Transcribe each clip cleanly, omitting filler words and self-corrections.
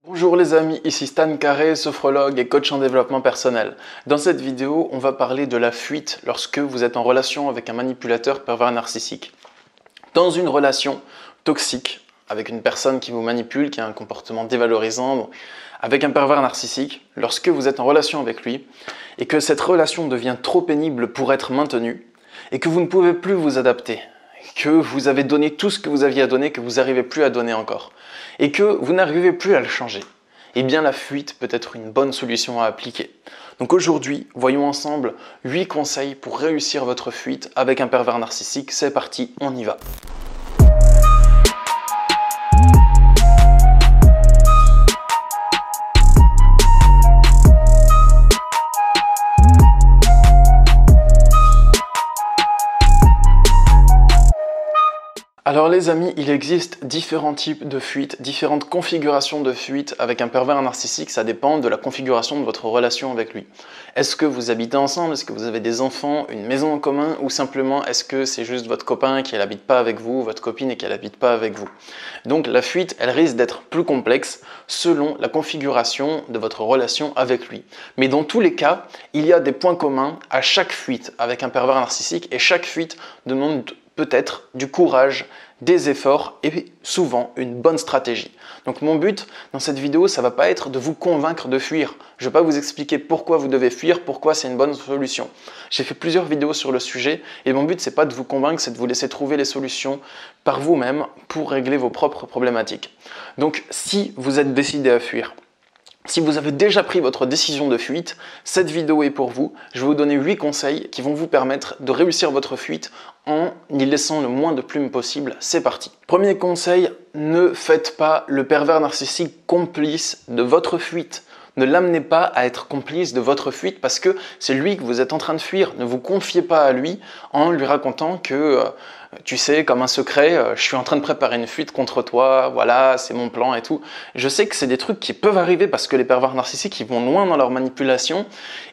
Bonjour les amis, ici Stan Carré, sophrologue et coach en développement personnel. Dans cette vidéo, on va parler de la fuite lorsque vous êtes en relation avec un manipulateur pervers narcissique. Dans une relation toxique, avec une personne qui vous manipule, qui a un comportement dévalorisant, avec un pervers narcissique, lorsque vous êtes en relation avec lui et que cette relation devient trop pénible pour être maintenue et que vous ne pouvez plus vous adapter, que vous avez donné tout ce que vous aviez à donner, que vous n'arrivez plus à donner encore, et que vous n'arrivez plus à le changer, eh bien la fuite peut être une bonne solution à appliquer. Donc aujourd'hui, voyons ensemble 8 conseils pour réussir votre fuite avec un pervers narcissique. C'est parti, on y va. Alors les amis, il existe différents types de fuites, différentes configurations de fuite avec un pervers narcissique, ça dépend de la configuration de votre relation avec lui. Est-ce que vous habitez ensemble, est-ce que vous avez des enfants, une maison en commun, ou simplement est-ce que c'est juste votre copain qui n'habite pas avec vous, votre copine et qui n'habite pas avec vous? Donc la fuite, elle risque d'être plus complexe selon la configuration de votre relation avec lui. Mais dans tous les cas, il y a des points communs à chaque fuite avec un pervers narcissique et chaque fuite demande peut-être du courage, des efforts et souvent une bonne stratégie. Donc mon but dans cette vidéo, ça ne va pas être de vous convaincre de fuir. Je ne vais pas vous expliquer pourquoi vous devez fuir, pourquoi c'est une bonne solution. J'ai fait plusieurs vidéos sur le sujet et mon but c'est pas de vous convaincre, c'est de vous laisser trouver les solutions par vous-même pour régler vos propres problématiques. Donc si vous êtes décidé à fuir, si vous avez déjà pris votre décision de fuite, cette vidéo est pour vous. Je vais vous donner 8 conseils qui vont vous permettre de réussir votre fuite en y laissant le moins de plumes possible. C'est parti. Premier conseil, ne faites pas le pervers narcissique complice de votre fuite. Ne l'amenez pas à être complice de votre fuite parce que c'est lui que vous êtes en train de fuir. Ne vous confiez pas à lui en lui racontant que, tu sais, comme un secret, je suis en train de préparer une fuite contre toi, voilà, c'est mon plan et tout. Je sais que c'est des trucs qui peuvent arriver parce que les pervers narcissiques, ils vont loin dans leur manipulation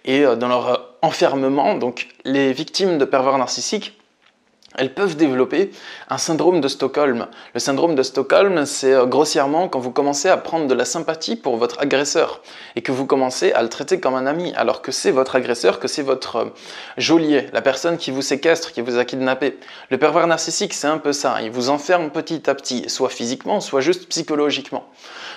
et dans leur enfermement. Donc les victimes de pervers narcissiques, elles peuvent développer un syndrome de Stockholm. Le syndrome de Stockholm, c'est grossièrement quand vous commencez à prendre de la sympathie pour votre agresseur et que vous commencez à le traiter comme un ami, alors que c'est votre agresseur, que c'est votre geôlier, la personne qui vous séquestre, qui vous a kidnappé. Le pervers narcissique, c'est un peu ça. Il vous enferme petit à petit, soit physiquement, soit juste psychologiquement.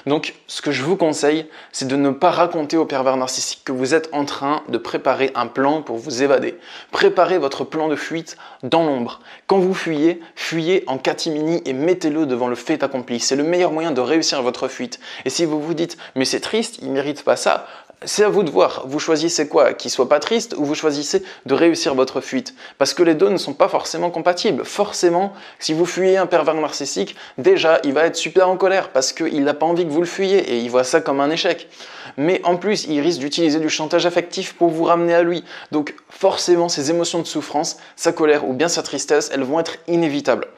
Donc, ce que je vous conseille, c'est de ne pas raconter au pervers narcissique que vous êtes en train de préparer un plan pour vous évader. Préparez votre plan de fuite dans l'ombre. Quand vous fuyez, fuyez en catimini et mettez-le devant le fait accompli. C'est le meilleur moyen de réussir votre fuite. Et si vous vous dites « mais c'est triste, il ne mérite pas ça », c'est à vous de voir. Vous choisissez quoi? Qu'il soit pas triste ou vous choisissez de réussir votre fuite? Parce que les deux ne sont pas forcément compatibles. Forcément, si vous fuyez un pervers narcissique, déjà, il va être super en colère parce qu'il n'a pas envie que vous le fuyiez et il voit ça comme un échec. Mais en plus, il risque d'utiliser du chantage affectif pour vous ramener à lui. Donc forcément, ces émotions de souffrance, sa colère ou bien sa tristesse, elles vont être inévitables.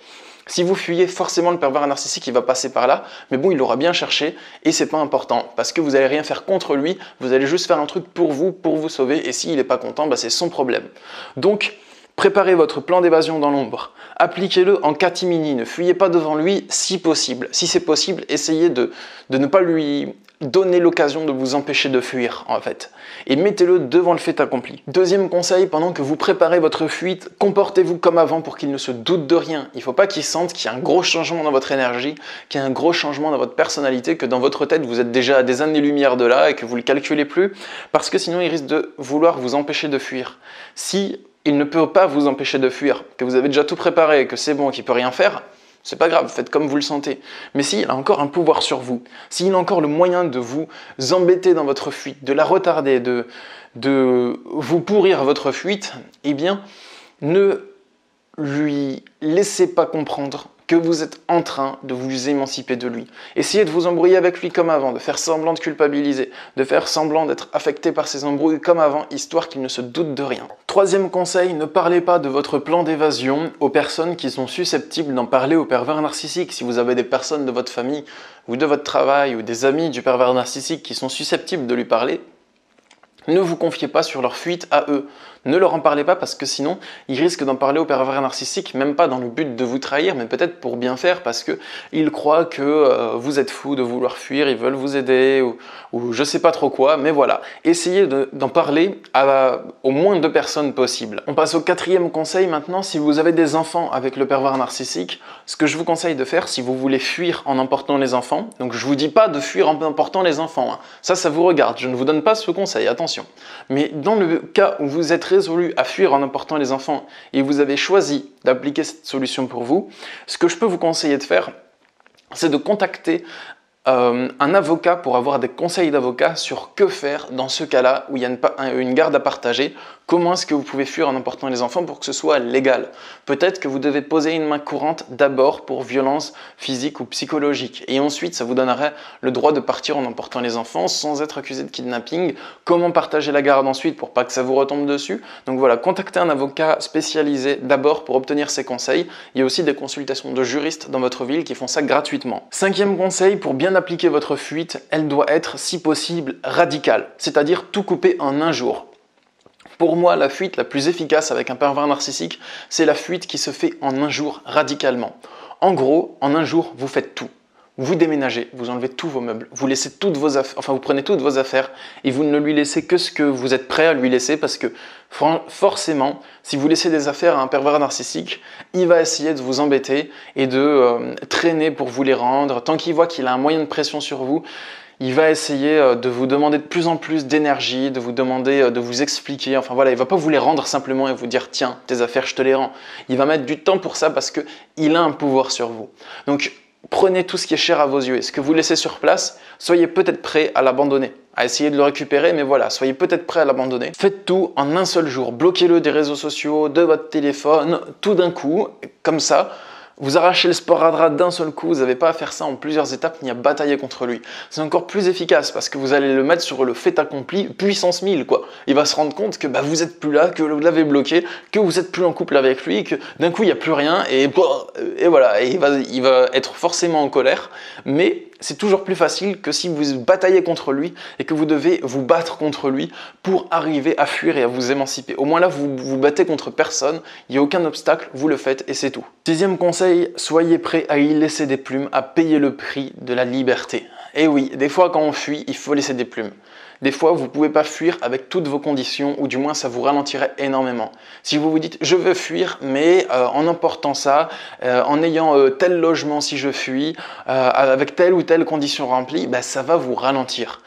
Si vous fuyez, forcément le pervers narcissique il va passer par là, mais bon il l'aura bien cherché et c'est pas important parce que vous n'allez rien faire contre lui, vous allez juste faire un truc pour vous sauver et s'il n'est pas content, c'est son problème. Donc préparez votre plan d'évasion dans l'ombre, appliquez-le en catimini, ne fuyez pas devant lui si possible. Si c'est possible, essayez de ne pas lui donner l'occasion de vous empêcher de fuir en fait. Et mettez-le devant le fait accompli. Deuxième conseil, pendant que vous préparez votre fuite, comportez-vous comme avant pour qu'il ne se doute de rien. Il ne faut pas qu'il sente qu'il y a un gros changement dans votre énergie, qu'il y a un gros changement dans votre personnalité, que dans votre tête vous êtes déjà à des années-lumière de là et que vous ne le calculez plus, parce que sinon il risque de vouloir vous empêcher de fuir. Si il ne peut pas vous empêcher de fuir, que vous avez déjà tout préparé, que c'est bon, qu'il ne peut rien faire, c'est pas grave, faites comme vous le sentez. Mais s'il a encore un pouvoir sur vous, s'il a encore le moyen de vous embêter dans votre fuite, de la retarder, de vous pourrir votre fuite, eh bien, ne lui laissez pas comprendre que vous êtes en train de vous émanciper de lui. Essayez de vous embrouiller avec lui comme avant, de faire semblant de culpabiliser, de faire semblant d'être affecté par ces embrouilles comme avant, histoire qu'il ne se doute de rien. Troisième conseil, ne parlez pas de votre plan d'évasion aux personnes qui sont susceptibles d'en parler aux pervers narcissiques. Si vous avez des personnes de votre famille ou de votre travail ou des amis du pervers narcissique qui sont susceptibles de lui parler, ne vous confiez pas sur leur fuite à eux. Ne leur en parlez pas parce que sinon, ils risquent d'en parler au pervers narcissique, même pas dans le but de vous trahir, mais peut-être pour bien faire parce qu'ils croient que vous êtes fou de vouloir fuir, ils veulent vous aider ou je sais pas trop quoi, mais voilà. Essayez d'en parler au moins de personnes possible. On passe au 4e conseil maintenant. Si vous avez des enfants avec le pervers narcissique, ce que je vous conseille de faire si vous voulez fuir en emportant les enfants, donc je vous dis pas de fuir en emportant les enfants, hein. Ça vous regarde, je ne vous donne pas ce conseil, attention. Mais dans le cas où vous êtes résolu à fuir en emportant les enfants et vous avez choisi d'appliquer cette solution pour vous, ce que je peux vous conseiller de faire, c'est de contacter un avocat pour avoir des conseils d'avocat sur que faire dans ce cas-là où il y a une garde à partager. Comment est-ce que vous pouvez fuir en emportant les enfants pour que ce soit légal? Peut-être que vous devez poser une main courante d'abord pour violence physique ou psychologique et ensuite ça vous donnerait le droit de partir en emportant les enfants sans être accusé de kidnapping. Comment partager la garde ensuite pour pas que ça vous retombe dessus? Donc voilà, contactez un avocat spécialisé d'abord pour obtenir ces conseils. Il y a aussi des consultations de juristes dans votre ville qui font ça gratuitement. 5e conseil, pour bien appliquer votre fuite, elle doit être si possible radicale, c'est-à-dire tout couper en un jour. Pour moi, la fuite la plus efficace avec un pervers narcissique, c'est la fuite qui se fait en un jour radicalement. En gros, en un jour, vous faites tout. Vous déménagez, vous enlevez tous vos meubles, vous laissez toutes vos affaires, vous prenez toutes vos affaires et vous ne lui laissez que ce que vous êtes prêt à lui laisser parce que forcément, si vous laissez des affaires à un pervers narcissique, il va essayer de vous embêter et de traîner pour vous les rendre. Tant qu'il voit qu'il a un moyen de pression sur vous, il va essayer de vous demander de plus en plus d'énergie, de vous demander de vous expliquer. Enfin voilà, il ne va pas vous les rendre simplement et vous dire « tiens, tes affaires, je te les rends ». Il va mettre du temps pour ça parce qu'il a un pouvoir sur vous. Donc, prenez tout ce qui est cher à vos yeux et ce que vous laissez sur place, soyez peut-être prêt à l'abandonner, à essayer de le récupérer, mais voilà, soyez peut-être prêt à l'abandonner. Faites tout en un seul jour, bloquez-le des réseaux sociaux, de votre téléphone, tout d'un coup, comme ça. Vous arrachez le sparadrap d'un seul coup, vous n'avez pas à faire ça en plusieurs étapes ni à batailler contre lui. C'est encore plus efficace parce que vous allez le mettre sur le fait accompli puissance 1000 quoi. Il va se rendre compte que vous n'êtes plus là, que vous l'avez bloqué, que vous n'êtes plus en couple avec lui, que d'un coup il n'y a plus rien et voilà, et il va être forcément en colère, mais c'est toujours plus facile que si vous bataillez contre lui et que vous devez vous battre contre lui pour arriver à fuir et à vous émanciper. Au moins là, vous vous battez contre personne, il n'y a aucun obstacle, vous le faites et c'est tout. 6e conseil, soyez prêt à y laisser des plumes, à payer le prix de la liberté. Et oui, des fois quand on fuit, il faut laisser des plumes. Des fois, vous ne pouvez pas fuir avec toutes vos conditions, ou du moins ça vous ralentirait énormément. Si vous vous dites « je veux fuir, mais en emportant ça, en ayant tel logement si je fuis, avec telle ou telle condition remplie », ça va vous ralentir.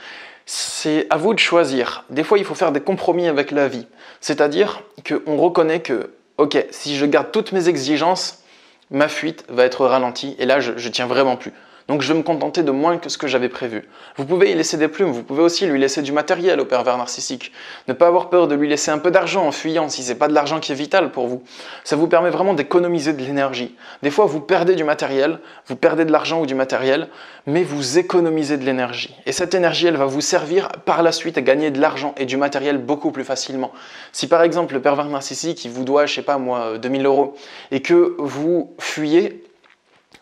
C'est à vous de choisir. Des fois, il faut faire des compromis avec la vie. C'est-à-dire qu'on reconnaît que, ok, si je garde toutes mes exigences, ma fuite va être ralentie, et là, je tiens vraiment plus. Donc je vais me contenter de moins que ce que j'avais prévu. Vous pouvez y laisser des plumes, vous pouvez aussi lui laisser du matériel au pervers narcissique. Ne pas avoir peur de lui laisser un peu d'argent en fuyant si ce n'est pas de l'argent qui est vital pour vous. Ça vous permet vraiment d'économiser de l'énergie. Des fois vous perdez du matériel, vous perdez de l'argent ou du matériel, mais vous économisez de l'énergie. Et cette énergie, elle va vous servir par la suite à gagner de l'argent et du matériel beaucoup plus facilement. Si par exemple le pervers narcissique il vous doit, je sais pas moi, 2000 € et que vous fuyez,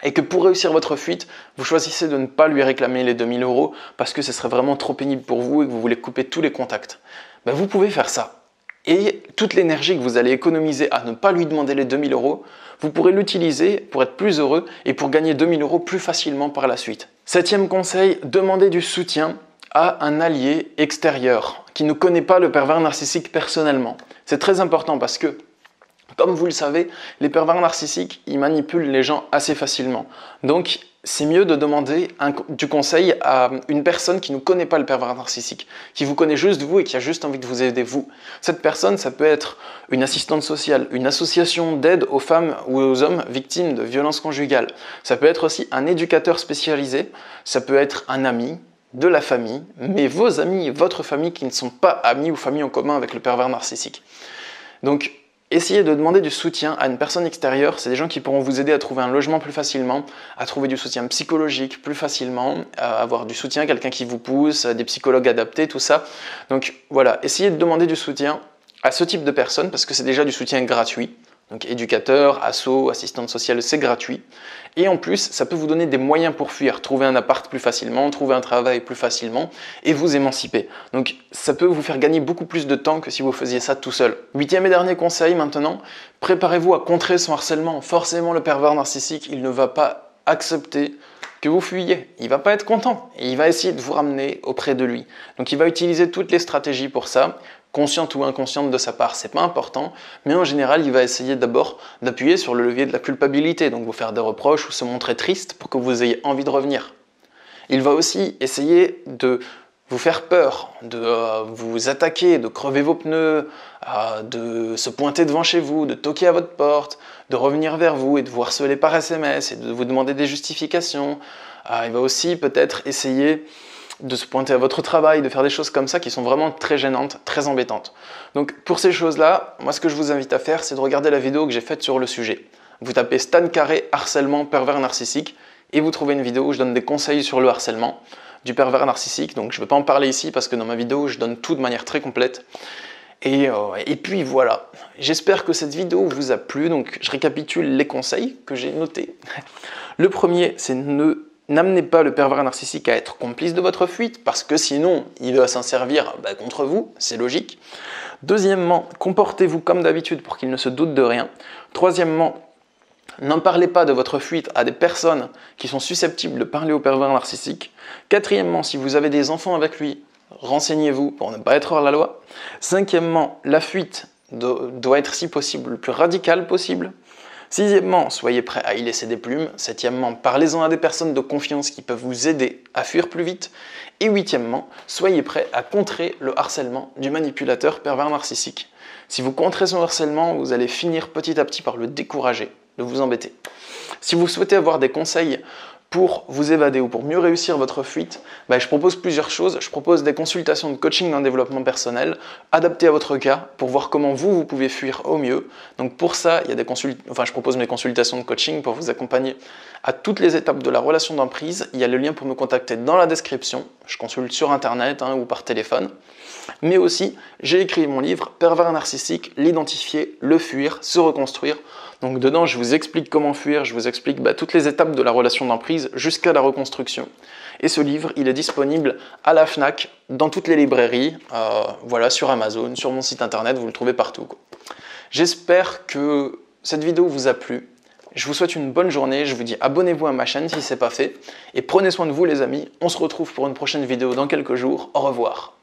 et que pour réussir votre fuite, vous choisissez de ne pas lui réclamer les 2000 € parce que ce serait vraiment trop pénible pour vous et que vous voulez couper tous les contacts. Vous pouvez faire ça. Et toute l'énergie que vous allez économiser à ne pas lui demander les 2000 €, vous pourrez l'utiliser pour être plus heureux et pour gagner 2000 € plus facilement par la suite. 7e conseil, demandez du soutien à un allié extérieur qui ne connaît pas le pervers narcissique personnellement. C'est très important parce que comme vous le savez, les pervers narcissiques, ils manipulent les gens assez facilement. Donc, c'est mieux de demander du conseil à une personne qui ne connaît pas le pervers narcissique, qui vous connaît juste vous et qui a juste envie de vous aider vous. Cette personne, ça peut être une assistante sociale, une association d'aide aux femmes ou aux hommes victimes de violences conjugales. Ça peut être aussi un éducateur spécialisé, ça peut être un ami, de la famille, mais vos amis et votre famille qui ne sont pas amis ou famille en commun avec le pervers narcissique. Donc, essayez de demander du soutien à une personne extérieure. C'est des gens qui pourront vous aider à trouver un logement plus facilement, à trouver du soutien psychologique plus facilement, à avoir du soutien, quelqu'un qui vous pousse, des psychologues adaptés, tout ça. Donc voilà, essayez de demander du soutien à ce type de personnes parce que c'est déjà du soutien gratuit. Donc éducateur, asso, assistante sociale, c'est gratuit. Et en plus, ça peut vous donner des moyens pour fuir, trouver un appart plus facilement, trouver un travail plus facilement et vous émanciper. Donc ça peut vous faire gagner beaucoup plus de temps que si vous faisiez ça tout seul. 8e et dernier conseil maintenant, préparez-vous à contrer son harcèlement. Forcément, le pervers narcissique, il ne va pas accepter que vous fuyiez. Il va pas être content et il va essayer de vous ramener auprès de lui. Donc il va utiliser toutes les stratégies pour ça. Consciente ou inconsciente de sa part, c'est pas important, mais en général, il va essayer d'abord d'appuyer sur le levier de la culpabilité, donc vous faire des reproches ou se montrer triste pour que vous ayez envie de revenir. Il va aussi essayer de vous faire peur, de vous attaquer, de crever vos pneus, de se pointer devant chez vous, de toquer à votre porte, de revenir vers vous et de vous harceler par SMS et de vous demander des justifications. Il va aussi peut-être essayer de se pointer à votre travail, de faire des choses comme ça qui sont vraiment très gênantes, très embêtantes. Donc pour ces choses-là, moi ce que je vous invite à faire, c'est de regarder la vidéo que j'ai faite sur le sujet. Vous tapez Stan Carré harcèlement pervers narcissique et vous trouvez une vidéo où je donne des conseils sur le harcèlement du pervers narcissique. Donc je ne vais pas en parler ici parce que dans ma vidéo, je donne tout de manière très complète. Et puis voilà, j'espère que cette vidéo vous a plu. Donc je récapitule les conseils que j'ai notés. Le premier, c'est n'amenez pas le pervers narcissique à être complice de votre fuite, parce que sinon, il va s'en servir contre vous, c'est logique. Deuxièmement, comportez-vous comme d'habitude pour qu'il ne se doute de rien. Troisièmement, n'en parlez pas de votre fuite à des personnes qui sont susceptibles de parler au pervers narcissique. Quatrièmement, si vous avez des enfants avec lui, renseignez-vous pour ne pas être hors la loi. Cinquièmement, la fuite doit être si possible le plus radicale possible. Sixièmement, soyez prêt à y laisser des plumes. Septièmement, parlez-en à des personnes de confiance qui peuvent vous aider à fuir plus vite. Et huitièmement, soyez prêt à contrer le harcèlement du manipulateur pervers narcissique. Si vous contrez son harcèlement, vous allez finir petit à petit par le décourager de vous embêter. Si vous souhaitez avoir des conseils pour vous évader ou pour mieux réussir votre fuite, je propose plusieurs choses. Je propose des consultations de coaching en développement personnel adaptées à votre cas pour voir comment vous pouvez fuir au mieux. Donc pour ça, je propose mes consultations de coaching pour vous accompagner à toutes les étapes de la relation d'emprise. Il y a le lien pour me contacter dans la description. Je consulte sur internet ou par téléphone. Mais aussi, j'ai écrit mon livre « Pervers narcissique, l'identifier, le fuir, se reconstruire ». Donc dedans, je vous explique comment fuir, je vous explique toutes les étapes de la relation d'emprise jusqu'à la reconstruction. Et ce livre, il est disponible à la Fnac, dans toutes les librairies, sur Amazon, sur mon site internet, vous le trouvez partout. J'espère que cette vidéo vous a plu. Je vous souhaite une bonne journée, je vous dis abonnez-vous à ma chaîne si ce n'est pas fait. Et prenez soin de vous les amis, on se retrouve pour une prochaine vidéo dans quelques jours. Au revoir.